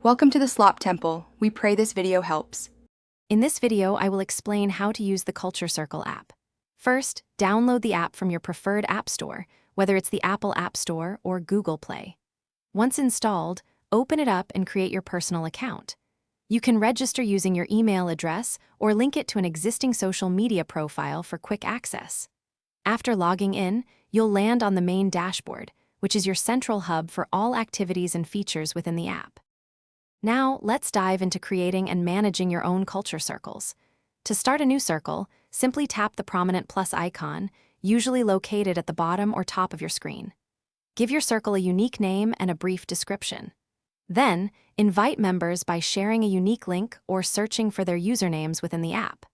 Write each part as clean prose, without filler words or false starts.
Welcome to the Slop Temple. We pray this video helps. In this video, I will explain how to use the Culture Circle app. First, download the app from your preferred app store, whether it's the Apple App Store or Google Play. Once installed, open it up and create your personal account. You can register using your email address or link it to an existing social media profile for quick access. After logging in, you'll land on the main dashboard, which is your central hub for all activities and features within the app. Now, let's dive into creating and managing your own culture circles. To start a new circle, simply tap the prominent plus icon, usually located at the bottom or top of your screen. Give your circle a unique name and a brief description. Then, invite members by sharing a unique link or searching for their usernames within the app.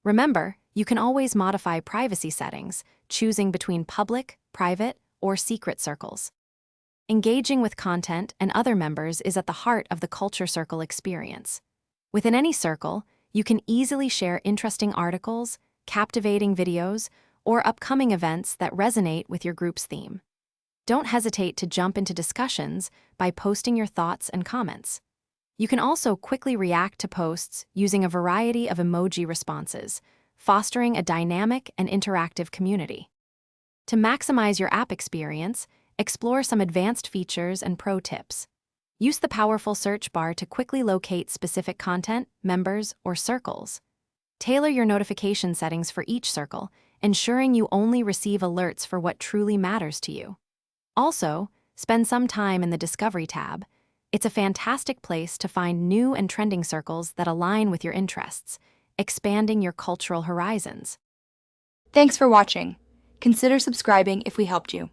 Remember, you can always modify privacy settings, choosing between public, private, or secret circles. Engaging with content and other members is at the heart of the Culture Circle experience. Within any circle, you can easily share interesting articles, captivating videos, or upcoming events that resonate with your group's theme. Don't hesitate to jump into discussions by posting your thoughts and comments. You can also quickly react to posts using a variety of emoji responses, fostering a dynamic and interactive community. To maximize your app experience, explore some advanced features and pro tips. Use the powerful search bar to quickly locate specific content, members, or circles. Tailor your notification settings for each circle, ensuring you only receive alerts for what truly matters to you. Also, spend some time in the Discovery tab. It's a fantastic place to find new and trending circles that align with your interests, expanding your cultural horizons. Thanks for watching. Consider subscribing if we helped you.